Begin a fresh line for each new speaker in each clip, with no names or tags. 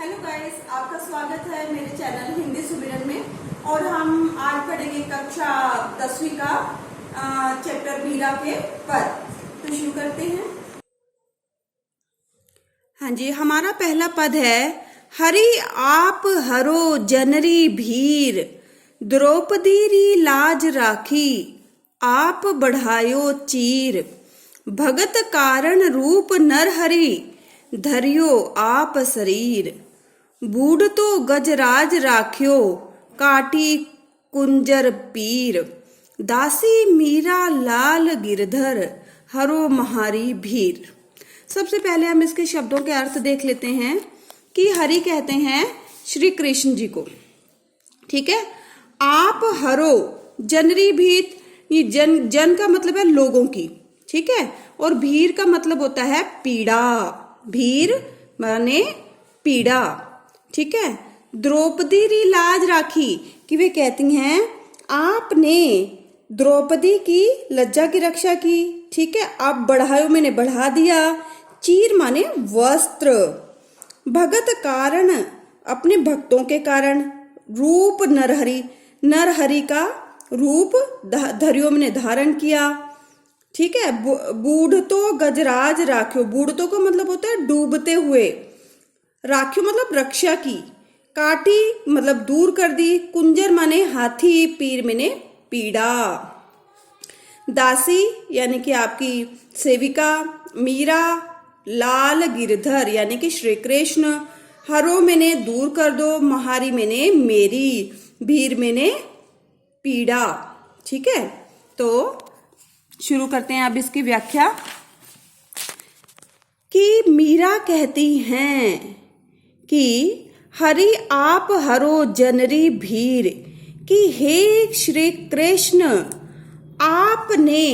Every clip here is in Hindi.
हेलो गाइस, आपका स्वागत है मेरे चैनल हिंदी सुमिरन में। और हम आज पढ़ेंगे कक्षा 10वीं का चैप्टर मीरा के पद। तो शुरू करते हैं। हाँ जी, हमारा पहला पद है हरि आप हरो जनरी भीर, द्रौपदी री लाज राखी आप बढ़ायो चीर, भगत कारण रूप नरहरि धरियो आप शरीर, बूढ़ तो गजराज राख्यो काटी कुंजर पीर, दासी मीरा लाल गिरधर हरो महारी भीर। सबसे पहले हम इसके शब्दों के अर्थ देख लेते हैं कि हरि कहते हैं श्री कृष्ण जी को। ठीक है, आप हरो जनरी भीत, ये जन का मतलब है लोगों की। ठीक है, और भीर का मतलब होता है पीड़ा। भीर माने पीड़ा। ठीक है, द्रौपदी री लाज राखी कि वे कहती हैं आपने द्रौपदी की लज्जा की रक्षा की। ठीक है, आप बढ़ायो मैंने बढ़ा दिया, चीर माने वस्त्र, भगत कारण अपने भक्तों के कारण, रूप नरहरि नरहरि का रूप धरियो मैंने धारण किया। ठीक है, बूढ़ तो गजराज राख्यो, बूढ़ तो का मतलब होता है डूबते हुए, राख्यो मतलब रक्षा की, काटी मतलब दूर कर दी, कुंजर माने हाथी, पीर माने पीड़ा, दासी यानी कि आपकी सेविका, मीरा लाल गिरधर यानी कि श्री कृष्ण, हरो मैंने दूर कर दो, महारी मैंने मेरी, भीर मैंने पीड़ा। ठीक है, तो शुरू करते हैं अब इसकी व्याख्या कि मीरा कहती हैं कि हरि आप हरो जनरी भीर, कि हे श्री कृष्ण आपने,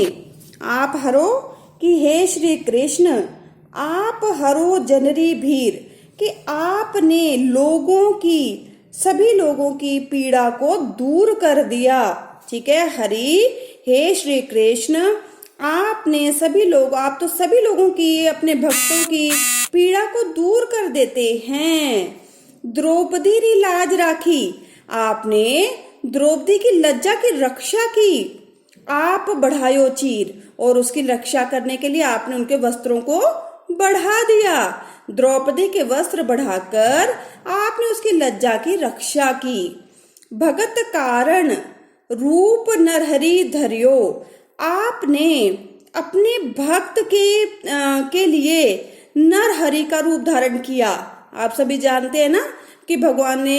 आप हरो कि हे श्री कृष्ण आप हरो जनरी भीर, कि आपने लोगों की, सभी लोगों की पीड़ा को दूर कर दिया। ठीक है, हरि हे श्री कृष्ण आपने सभी लोग, आप तो सभी लोगों की, अपने भक्तों की पीड़ा को दूर कर देते हैं। द्रौपदी री लाज राखी, आपने द्रौपदी की लज्जा की रक्षा की, आप बढ़ायो चीर, और उसकी रक्षा करने के लिए आपने उनके वस्त्रों को बढ़ा दिया। द्रौपदी के वस्त्र बढ़ाकर आपने उसकी लज्जा की रक्षा की। भगत कारण रूप नरहरि धरियो, आपने अपने भक्त के लिए नरहरि का रूप धारण किया। आप सभी जानते हैं ना कि भगवान ने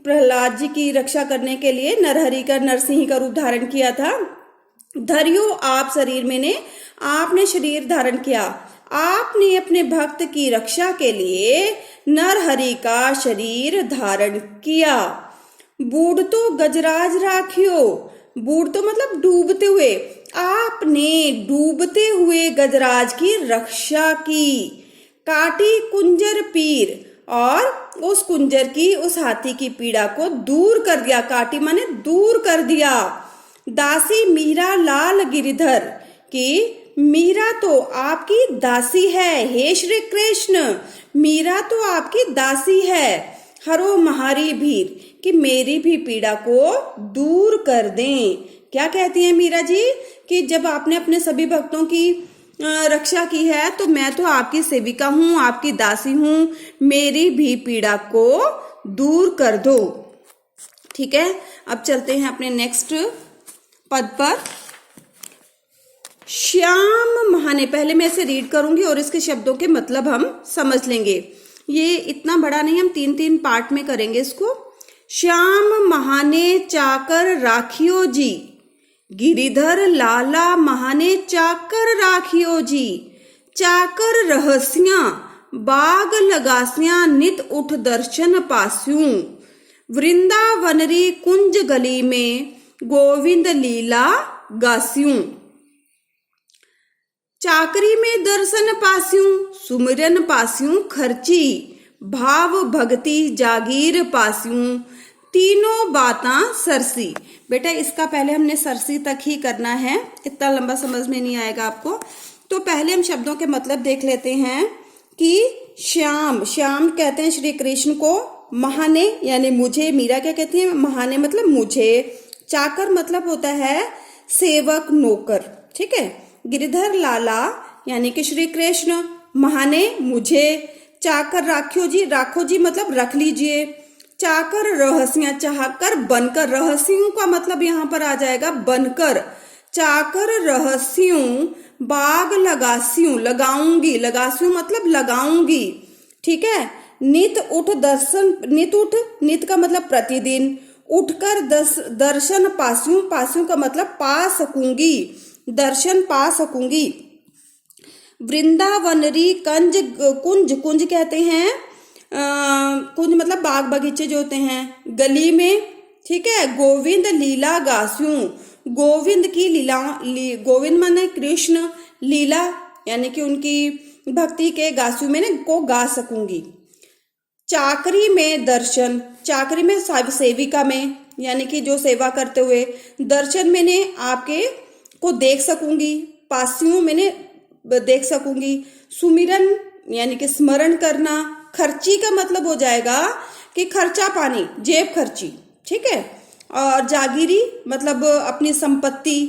प्रहलाद जी की रक्षा करने के लिए नरहरि का, नरसिंह का रूप धारण किया था। धरियो आप शरीर में ने, आपने शरीर धारण किया, आपने अपने भक्त की रक्षा के लिए नरहरि का शरीर धारण किया। बूढ़ तो गजराज राखियो, बूढ़ तो मतलब डूबते हुए, आपने डूबते हुए गजराज की रक्षा की। काटी कुंजर पीर, और उस कुंजर की, उस हाथी की पीड़ा को दूर कर दिया। काटी माने दूर कर दिया। दासी मीरा लाल गिरिधर, कि मीरा तो आपकी दासी है, हे श्री कृष्ण मीरा तो आपकी दासी है, हरो महारी भीर, कि मेरी भी पीड़ा को दूर कर दें। क्या कहती हैं मीरा जी कि जब आपने अपने सभी भक्तों की रक्षा की है तो मैं तो आपकी सेविका हूँ, आपकी दासी हूँ, मेरी भी पीड़ा को दूर कर दो। ठीक है, अब चलते हैं अपने नेक्स्ट पद पर। श्याम महाने, पहले मैं इसे रीड करूंगी और इसके शब्दों के मतलब हम समझ लेंगे। ये इतना बड़ा नहीं, हम 3-3 पार्ट में करेंगे इसको। श्याम महाने चाकर राखियो जी, गिरिधर लाला महाने चाकर राखियो जी, चाकर रहस्या बाग लगास्या नित उठ दर्शन पास्यूं, वृंदावनरी कुंज गली में गोविंद लीला गास्यूं, चाकरी में दर्शन पास्यूं सुमिरन पास्यूं खर्ची, भाव भक्ति जागीर पास्यूं तीनों बातां सरसी। बेटा इसका पहले हमने सरसी तक ही करना है, इतना लंबा समझ में नहीं आएगा आपको। तो पहले हम शब्दों के मतलब देख लेते हैं कि श्याम, श्याम कहते हैं श्री कृष्ण को, महाने यानी मुझे, मीरा क्या कहती है, महाने मतलब मुझे, चाकर मतलब होता है सेवक नौकर, ठीक है। गिरिधर लाला यानी कि श्री कृष्ण, महाने मुझे, चाकर राखो जी मतलब रख लीजिए, चाकर रहस्या चाहकर बनकर, रहस्यों का मतलब यहाँ पर आ जाएगा बनकर, चाकर रहस्यों बाग लगास्यूं लगाऊंगी, लगास्यूं मतलब लगाऊंगी, ठीक है। नित उठ दर्शन, नित उठ, नित का मतलब प्रतिदिन, उठकर दर्शन पास्यूं, पास्यूं का मतलब पा सकूंगी, दर्शन पा सकूंगी। वृंदावनरी कंज, कुंज, कुंज कहते हैं कुंज मतलब बाग बगीचे जो होते हैं, गली में, ठीक है। गोविंद लीला गास्यूं, गोविंद की लीला, गोविंद माने कृष्ण, लीला यानी कि उनकी भक्ति के गास्यूं मैंने को गा सकूंगी। चाकरी में दर्शन, चाकरी में सेविका में यानी कि जो सेवा करते हुए, दर्शन मैंने आपके को देख सकूंगी, पास्यों मैंने देख सकूंगी। सुमिरन यानी कि स्मरण करना, खर्ची का मतलब हो जाएगा कि खर्चा पानी, जेब खर्ची, ठीक है। और जागीरी मतलब अपनी संपत्ति,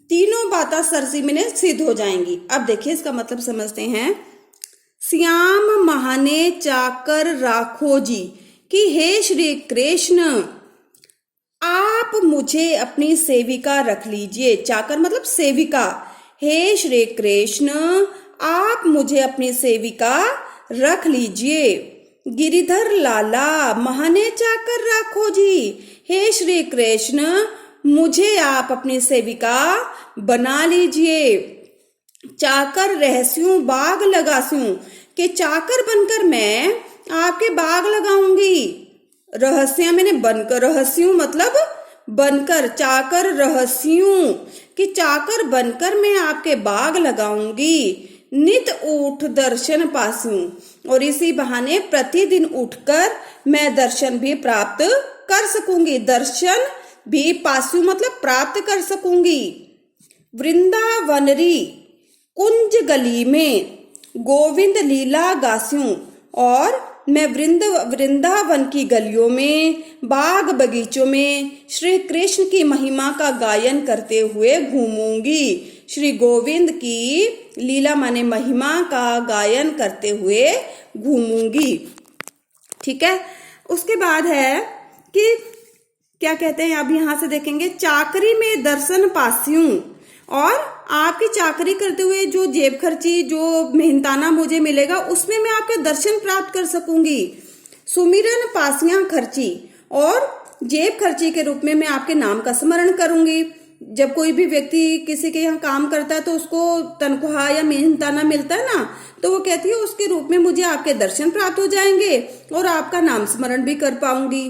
तीनों बातें सरसी में सिद्ध हो जाएंगी। अब देखिए इसका मतलब समझते हैं। श्याम महाने चाकर राखो जी, कि हे श्री कृष्ण आप मुझे अपनी सेविका रख लीजिए, चाकर मतलब सेविका, हे श्री कृष्ण आप मुझे अपनी सेविका रख लीजिए। गिरिधर लाला महाने चाकर राखो जी, हे श्री कृष्ण मुझे आप अपनी सेविका बना लीजिए। चाकर रहस्यूं बाग लगास्यूं, कि चाकर बनकर मैं आपके बाग लगाऊंगी। रहस्य मैंने बनकर, रहस्यूं मतलब बनकर, चाकर रहस्यूं, कि चाकर बनकर मैं आपके बाग लगाऊंगी। नित उठ दर्शन पासूं, और इसी बहाने प्रतिदिन उठकर मैं दर्शन भी प्राप्त कर सकूंगी, दर्शन भी पासूं मतलब प्राप्त कर सकूंगी। वृंदावनरी कुंज गली में गोविंद लीला गास्यूं, और मैं वृंदावन की गलियों में, बाग बगीचों में श्री कृष्ण की महिमा का गायन करते हुए घूमूंगी। श्री गोविंद की लीला माने महिमा का गायन करते हुए घूमूंगी, ठीक है। उसके बाद है कि क्या कहते हैं, अब यहां से देखेंगे, चाकरी में दर्शन पास्यूं, और आपकी चाकरी करते हुए जो जेब खर्ची, जो मेहनताना मुझे मिलेगा उसमें मैं आपके दर्शन प्राप्त कर सकूंगी। सुमिरन पासियां खर्ची, और जेब खर्ची के रूप में मैं आपके नाम का स्मरण करूंगी। जब कोई भी व्यक्ति किसी के यहाँ काम करता है तो उसको तनख्वाह या मेहनताना मिलता है ना, तो वो कहती है उसके रूप में मुझे आपके दर्शन प्राप्त हो जाएंगे और आपका नाम स्मरण भी कर पाऊंगी।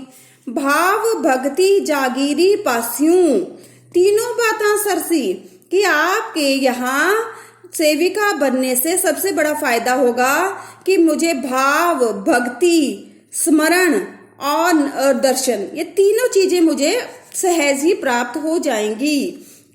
भाव भक्ति जागीरी पास्यूं, तीनों बातें सरसी, कि आपके यहाँ सेविका बनने से सबसे बड़ा फायदा होगा कि मुझे भाव भक्ति स्मरण और दर्शन, ये तीनों चीजें मुझे सहज ही प्राप्त हो जाएंगी।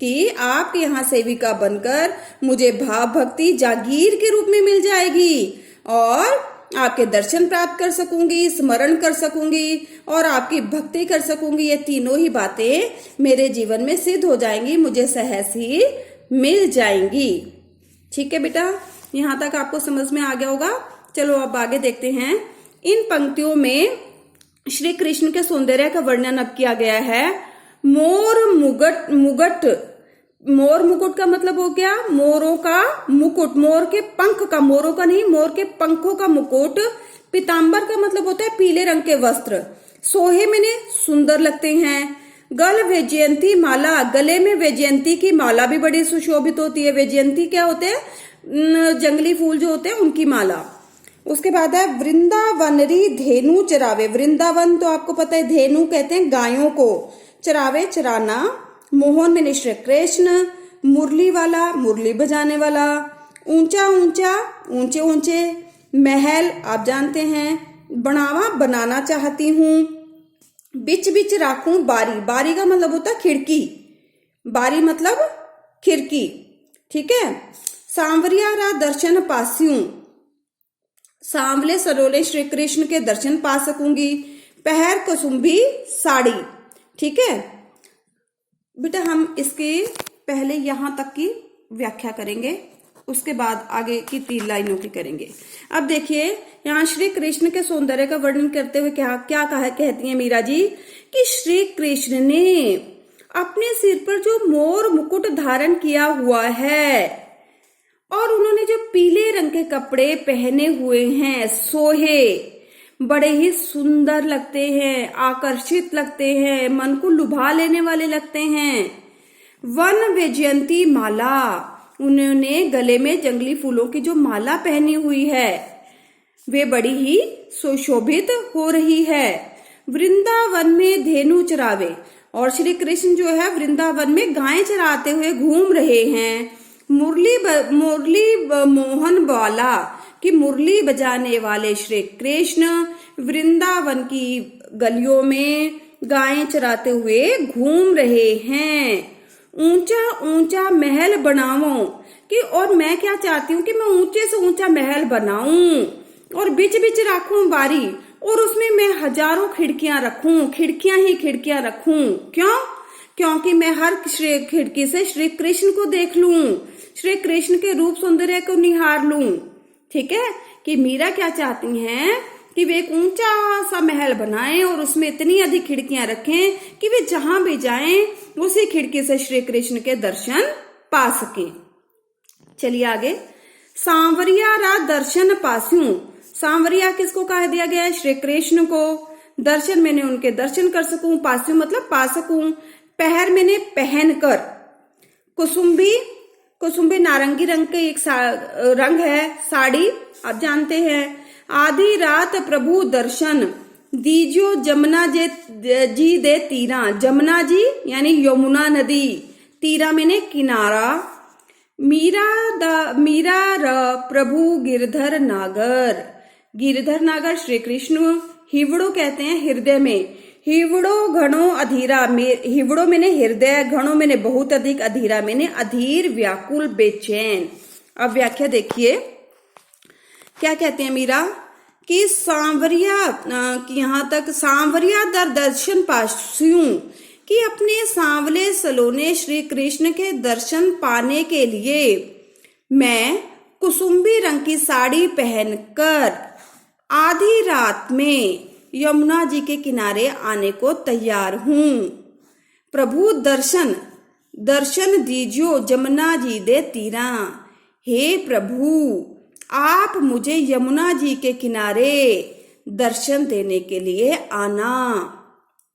कि आपके यहाँ सेविका बनकर मुझे भाव भक्ति जागीर के रूप में मिल जाएगी, और आपके दर्शन प्राप्त कर सकूंगी, स्मरण कर सकूंगी और आपकी भक्ति कर सकूंगी। ये तीनों ही बातें मेरे जीवन में सिद्ध हो जाएंगी, मुझे सहज ही मिल जाएंगी। ठीक है बेटा, यहाँ तक आपको समझ में आ गया होगा। चलो अब आगे देखते हैं। इन पंक्तियों में श्री कृष्ण के सौंदर्य का वर्णन अब किया गया है। मोर मुगट, मुगट, मोर मुकुट का मतलब हो गया मोरों का मुकुट, मोर के पंख का, मोरों का नहीं, मोर के पंखों का मुकुट। पीतांबर का मतलब होता है पीले रंग के वस्त्र। सोहे मैंने सुंदर लगते हैं। गल वैजयंती माला, गले में वैजयंती की माला भी बड़ी सुशोभित होती है। वैजयंती क्या होते हैं? जंगली फूल जो होते हैं उनकी माला। उसके बाद है वृंदावनरी धेनु चरावे। वृंदावन तो आपको पता है धेनु कहते हैं गायों को, चरावे चराना। मोहन में श्री कृष्ण, मुरली वाला मुरली बजाने वाला। ऊंचा ऊंचा, ऊंचे ऊंचे। महल आप जानते हैं। बनावा बनाना चाहती हूँ। बिच बिच राखूं बारी, बारी का मतलब होता है खिड़की, बारी मतलब खिड़की। ठीक है। सांवरिया रा दर्शन पास्यूं, सांवले सलोले श्री कृष्ण के दर्शन पा सकूंगी, पहर कुसुम्भी साड़ी। ठीक है बेटा, हम इसके पहले यहां तक की व्याख्या करेंगे, उसके बाद आगे की 3 लाइनों की करेंगे। अब देखिए यहाँ श्री कृष्ण के सौंदर्य का वर्णन करते हुए क्या क्या कहती है मीरा जी कि श्री कृष्ण ने अपने सिर पर जो मोर मुकुट धारण किया हुआ है और उन्होंने जो पीले रंग के कपड़े पहने हुए हैं, सोहे, बड़े ही सुंदर लगते हैं, आकर्षित लगते हैं, मन को लुभा लेने वाले लगते हैं। वन वैजयंती माला, उन्होंने गले में जंगली फूलों की जो माला पहनी हुई है वे बड़ी ही सुशोभित हो रही है। वृंदावन में धेनु चरावे, और श्री कृष्ण जो है वृंदावन में गायें चराते हुए घूम रहे हैं। मुरली मोहन बाला, कि मुरली बजाने वाले श्री कृष्ण वृंदावन की गलियों में गायें चराते हुए घूम रहे हैं। ऊंचा ऊंचा महल बनाऊं, कि और मैं क्या चाहती हूँ कि मैं ऊंचे से ऊंचा महल बनाऊं और बीच बीच रखूं बारी, और उसमें मैं हजारों खिड़कियां रखूं, खिड़कियां ही खिड़कियां रखूं। क्यों? क्योंकि मैं हर खिड़की से श्री कृष्ण को देख लूं, श्री कृष्ण के रूप सौंदर्य को निहार लूं। ठीक है, कि मीरा क्या चाहती हैं कि वे एक ऊंचा सा महल बनाएं और उसमें इतनी अधिक खिड़कियां रखें कि वे जहां भी जाएं उसी खिड़की से श्री कृष्ण के दर्शन पा सकें। चलिए आगे। सांवरिया रा दर्शन पास्यूं, सांवरिया किसको कह दिया गया है? श्री कृष्ण को। दर्शन मैंने उनके दर्शन कर सकूं, पास्यूं मतलब पा सकूं। पहर मैंने पहन कर। कुसुम्भी, कुसुम्भी नारंगी रंग के एक रंग है, साड़ी आप जानते हैं। आधी रात प्रभु दर्शन दीजो जमुना जी दे तीरा, जमुना जी यानी यमुना नदी, तीरा मैंने किनारा। मीरा र प्रभु गिरधर नागर, गिरधर नागर श्री कृष्ण, हिवड़ो कहते हैं हृदय में। हिवड़ो घणो अधीरा, हिवड़ो मैंने हृदय, घणो मैंने बहुत अधिक, अधीरा मैंने अधीर, व्याकुल, बेचैन। अब व्याख्या देखिए क्या कहते हैं मीरा कि सांवरिया, यहां तक सांवरिया दर दर्शन पास्यूं, कि अपने सांवले सलोने श्री कृष्ण के दर्शन पाने के लिए मैं कुसुम्बी रंग की साड़ी पहनकर आधी रात में यमुना जी के किनारे आने को तैयार हूं। प्रभु दर्शन, दर्शन दीजियो जमुना जी दे तीरा, हे प्रभु आप मुझे यमुना जी के किनारे दर्शन देने के लिए आना।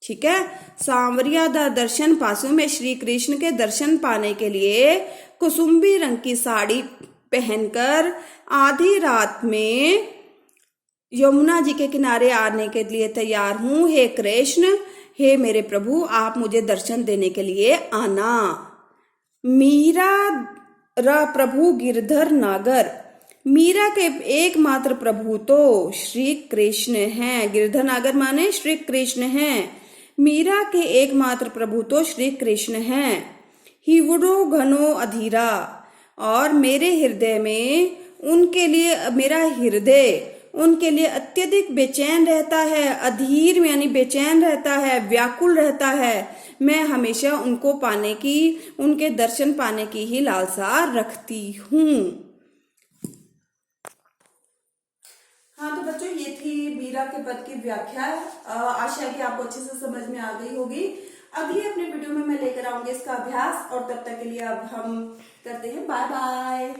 ठीक है, सांवरिया दा दर्शन पासों में श्री कृष्ण के दर्शन पाने के लिए कुसुम्बी रंग की साड़ी पहनकर आधी रात में यमुना जी के किनारे आने के लिए तैयार हूं। हे कृष्ण, हे मेरे प्रभु आप मुझे दर्शन देने के लिए आना। मीरा र प्रभु गिरधर नागर, मीरा के एकमात्र प्रभु तो श्री कृष्ण हैं। गिरधर नागर माने श्री कृष्ण हैं। मीरा के एकमात्र प्रभु तो श्री कृष्ण हैं। हिवड़ो घनो अधीरा, और मेरे हृदय में उनके लिए, मेरा हृदय उनके लिए अत्यधिक बेचैन रहता है। अधीर यानी बेचैन रहता है, व्याकुल रहता है। मैं हमेशा उनको पाने की, उनके दर्शन पाने की ही लालसा रखती हूँ। हाँ तो बच्चों ये थी मीरा के पद की व्याख्या। आशा है कि आपको अच्छे से समझ में आ गई होगी। अगली अपने वीडियो में मैं लेकर आऊंगी इसका अभ्यास, और तब तक के लिए अब हम करते हैं बाय बाय।